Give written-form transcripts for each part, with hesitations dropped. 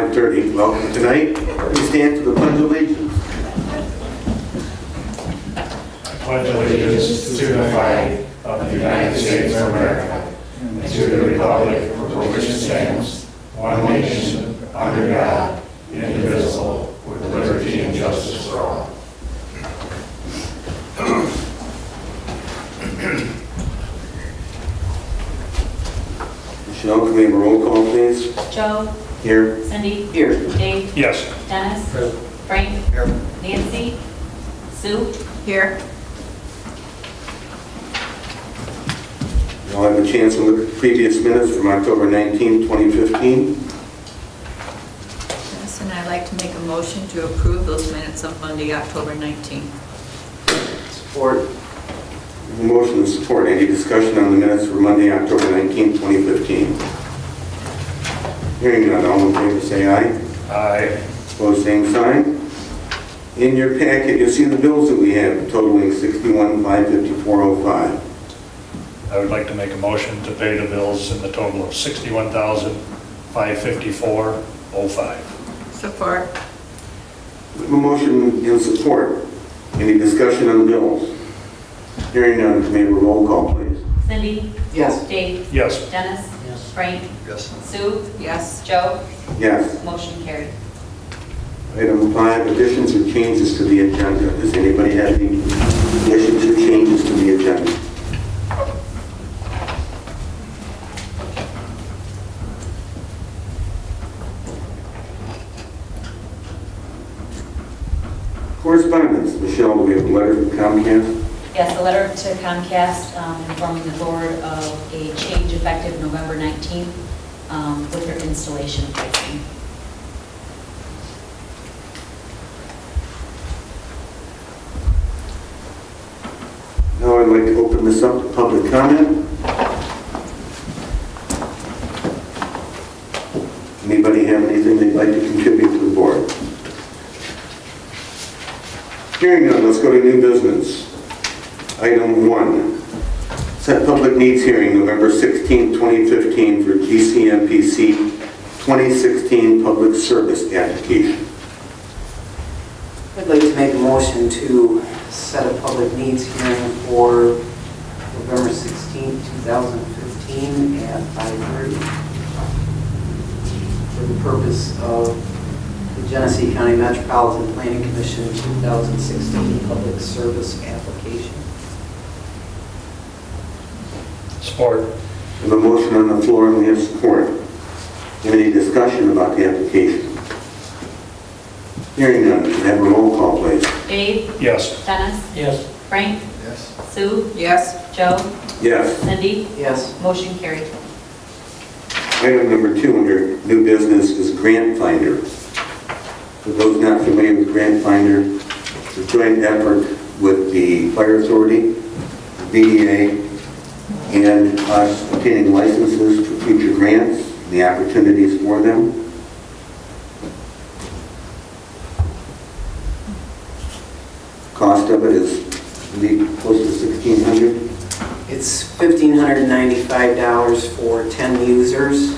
5:30. Welcome tonight. We stand to the Pledge of Allegiance. Pledge allegiance to the flag of the United States of America and to the republic for which it stands, one nation, under God, indivisible, with liberty and justice for all. Michelle, can we have a roll call, please? Joe, Here. Cindy, Here. Dave, Yes. Dennis, Frank, Nancy, Sue. Here. You'll have a chance to look at the previous minutes from October 19, 2015. Yes, and I'd like to make a motion to approve those minutes of Monday, October 19th. Support. Motion and support. Any discussion on the minutes for Monday, October 19, 2015? Hearing none, all in favor say aye. Aye. Opposed, same sign. In your packet, you'll see the bills that we have totaling $61,554.05. I would like to make a motion to pay the bills in the total of $61,554.05. Support. We have a motion and support. Any discussion on the bills? Hearing none, can we have a roll call, please? Cindy, Yes. Dave, Yes. Dennis, Frank, Yes. Sue, Yes. Joe. Yes. Motion carried. Item 5, additions or changes to the agenda. Does anybody have any additions or changes to the agenda? Correspondence. Michelle, do we have a letter from Comcast? Yes, a letter to Comcast informing the board of a change effective November 19th with their installation pricing. Now I'd like to open this up to public comment. Anybody have anything they'd like to contribute to the board? Hearing none, let's go to new business. Item 1, set public needs hearing November 16, 2015 for GCMPC 2016 public service application. I'd like to make a motion to set a public needs hearing for November 16, 2015 at 5:30 for the purpose of the Genesee County Metropolitan Planning Commission 2016 public service application. Support. We have a motion on the floor and we have support. Any discussion about the application? Hearing none, can I have a roll call, please? Dave, Yes. Dennis, Yes. Frank, Yes. Sue, Yes. Joe, Yes. Cindy. Yes. Motion carried. Item number 2 under new business is Grant Finder. For those not familiar with Grant Finder, it's a joint effort with the Fire Authority, VDA, and us obtaining licenses for future grants, the opportunities for them. Cost of it is close to $1,600. It's $1,595 for 10 users.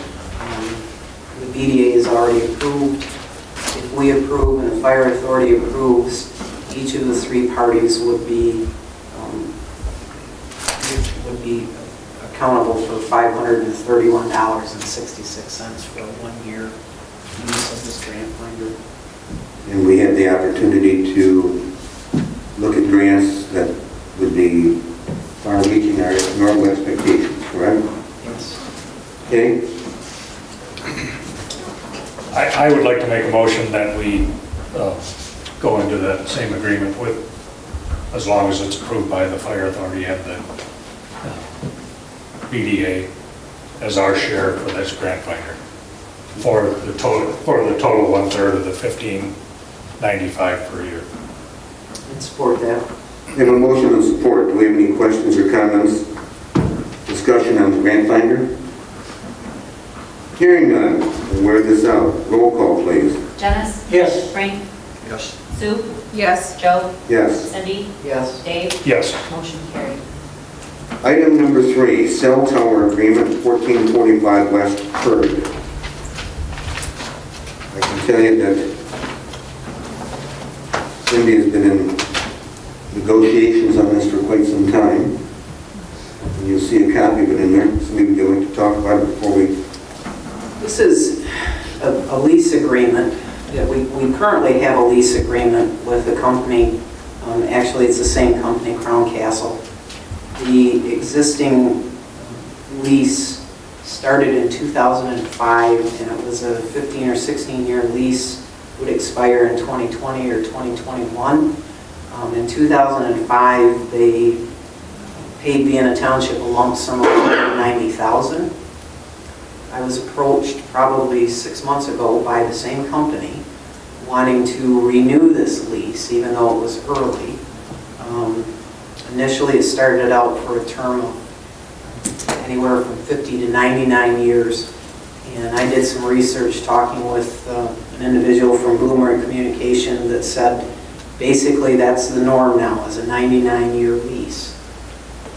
The VDA is already approved. If we approve and the Fire Authority approves, each of the 3 parties would be accountable for $531.66 for a 1-year use of this grant finder. And we have the opportunity to look at grants that would be far-reaching our normal expectations, correct? Yes. Okay? I would like to make a motion that we go into that same agreement with, as long as it's approved by the Fire Authority and the BDA as our share for this grant finder for the total 1/3 of the $1,595 per year. I'd support that. We have a motion and support. Do we have any questions or comments? Discussion on the grant finder? Hearing none, we'll wear this out. Roll call, please. Dennis? Yes. Frank, Yes. Sue, Yes. Joe, Yes. Cindy, Yes. Dave. Yes. Motion carried. Item number 3, cell tower agreement, 1445 West 3rd. I can tell you that Cindy has been in negotiations on this for quite some time. And you'll see a copy of it in there. Cindy, would you like to talk about it before we... This is a lease agreement that we currently have a lease agreement with a company. Actually, it's the same company, Crown Castle. The existing lease started in 2005, and it was a 15 or 16-year lease. Would expire in 2020 or 2021. In 2005, they paid Vienna Township a lump sum of $190,000. I was approached probably 6 months ago by the same company wanting to renew this lease, even though it was early. Initially, it started out for a term of anywhere from 50 to 99 years. And I did some research talking with an individual from Boomer Communication that said basically that's the norm now, is a 99-year lease.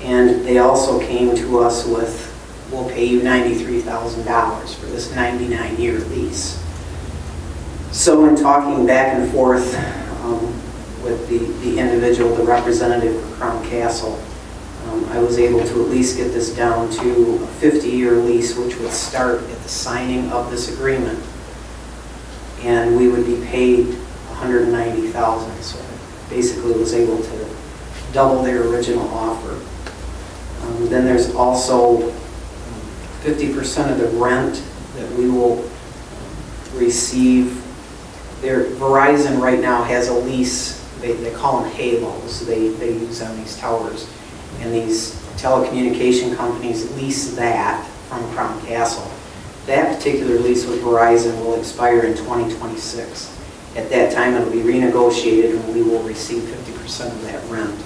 And they also came to us with, we'll pay you $93,000 for this 99-year lease. So in talking back and forth with the individual, the representative for Crown Castle, I was able to at least get this down to a 50-year lease, which would start at the signing of this agreement. And we would be paid $190,000. So I basically was able to double their original offer. Then there's also 50% of the rent that we will receive. Verizon right now has a lease, they call them halos, they use on these towers. And these telecommunication companies lease that from Crown Castle. That particular lease with Verizon will expire in 2026. At that time, it will be renegotiated and we will receive 50% of that rent.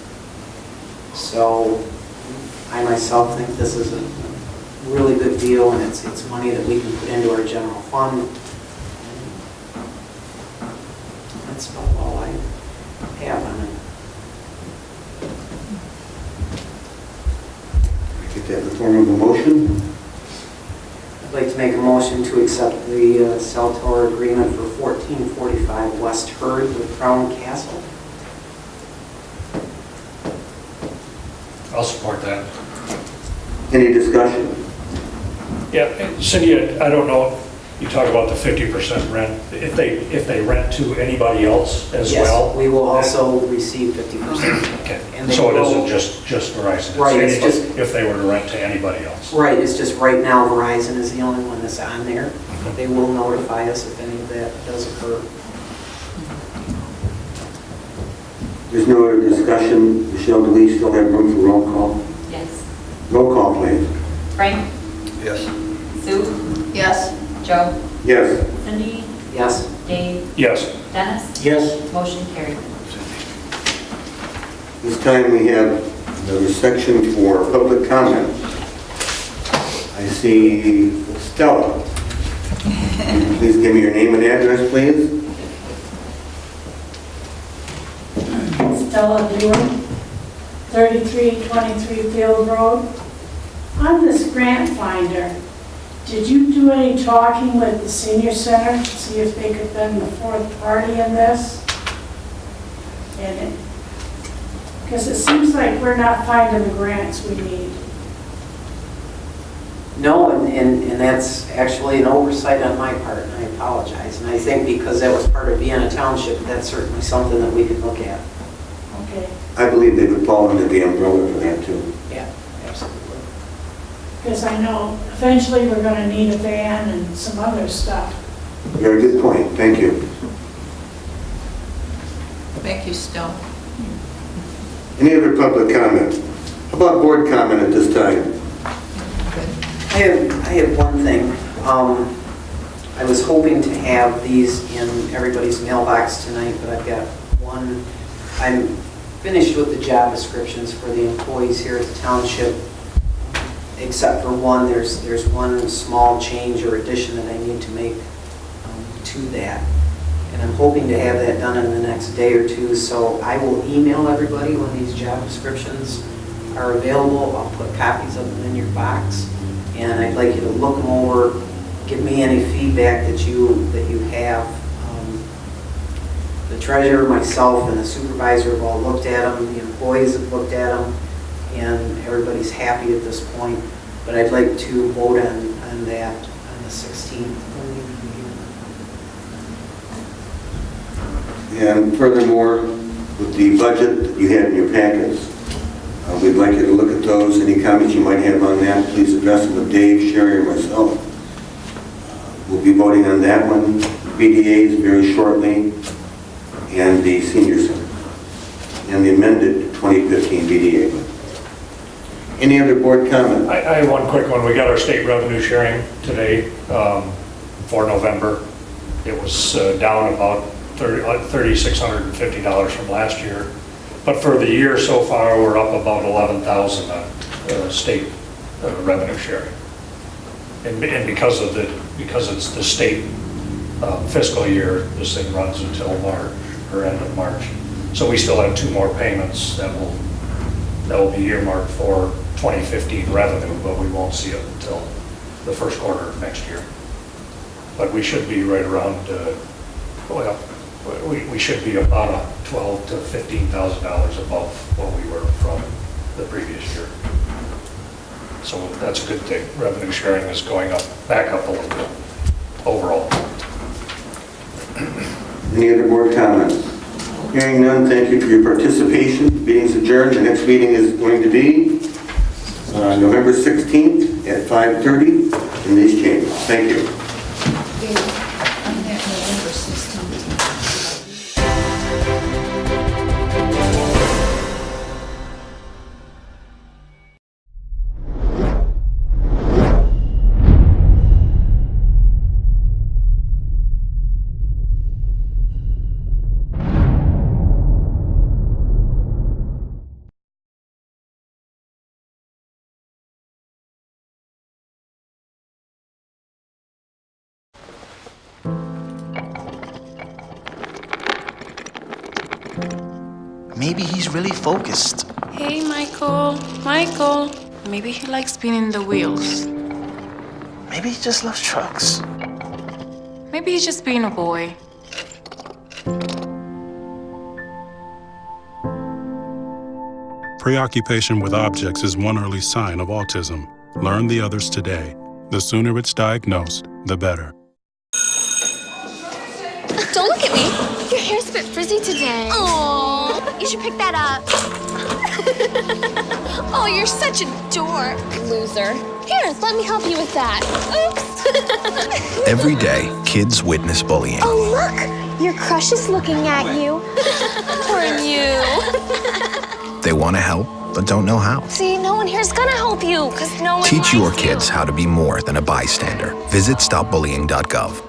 So I myself think this is a really good deal, and it's money that we can put into our general fund. That's about all I have on it. Get that in the form of a motion? I'd like to make a motion to accept the cell tower agreement for 1445 West Hurd with Crown Castle. I'll support that. Any discussion? Yeah, Cindy, I don't know, you talk about the 50% rent. If they rent to anybody else as well? Yes, we will also receive 50%. Okay, And they so it will- isn't just Verizon? It's Right, it's anybody- just- if they were to rent to anybody else? Right, it's just right now Verizon is the only one that's on there. They will notify us if any of that does occur. There's no other discussion. Michelle, do we still have room for roll call? Yes. Roll call, please. Frank? Yes. Sue? Yes. Joe? Yes. Cindy? Yes? Dave? Yes. Dennis? Yes. Motion carried. This time we have another section for public comment. I see Stella. Please give me your name and address, please. Stella Dewar, 3323 Field Road. On this grant finder, did you do any talking with the senior center to see if they could bend the fourth party in this? Because it seems like we're not finding the grants we need. No, and that's actually an oversight on my part, and I apologize. And I think because that was part of Vienna Township, that's certainly something that we could look at. Okay, I believe they would fall under the umbrella for that, too. Yeah, absolutely. because I know eventually we're going to need a van and some other stuff. Very good point. Thank you. Thank you, Stone. Any other public comment? How about board comment at this time? I have one thing. I was hoping to have these in everybody's mailbox tonight, but I've got one. I'm finished with the job descriptions for the employees here at the township, except for one. There's one small change or addition that I need to make to that. And I'm hoping to have that done in the next day or two, so I will email everybody when these job descriptions are available. I'll put copies of them in your box, and I'd like you to look them over, give me any feedback that you have treasurer, myself, and the supervisor have all looked at them, the employees have looked at them, and everybody's happy at this point. But I'd like to vote on that on the 16th. And furthermore, with the budget that you have in your packets, we'd like you to look at those. Any comments you might have on that, please address them with Dave, Sherry, or myself. We'll be voting on that one, BDAs very shortly, and the senior center, and the amended 2015 BDA. Any other board comment? I have one quick one. We got our state revenue sharing today for November. It was down about $3,650 from last year. But for the year so far, we're up about $11,000 on state revenue sharing. And because it's the state fiscal year, this thing runs until March, or end of March. So we still have 2 more payments that will be earmarked for 2015 revenue, but we won't see it until the first quarter of next year. But we should be right around, we should be about $12,000 to $15,000 above what we were from the previous year. So that's a good thing. Revenue sharing is going up, back up a little bit overall. Any other board comments? Hearing none, thank you for your participation. Meeting's adjourned. The next meeting is going to be November 16th at 5:30 in these chambers. Thank you. Maybe he's really focused. Hey, Michael. Michael. Maybe he likes spinning the wheels. Maybe he just loves trucks. Maybe he's just being a boy. Preoccupation with objects is one early sign of autism. Learn the others today. The sooner it's diagnosed, the better. Don't look at me. Your hair's a bit frizzy today. Oh, you should pick that up. Oh, you're such a dork. Loser. Here, let me help you with that. Oops. Every day, kids witness bullying. Oh, look. Your crush is looking at you. Poor you. They want to help, but don't know how. See, no one here's gonna help you, because no one Teach likes your you. kids how to be more than a bystander. Visit stopbullying.gov.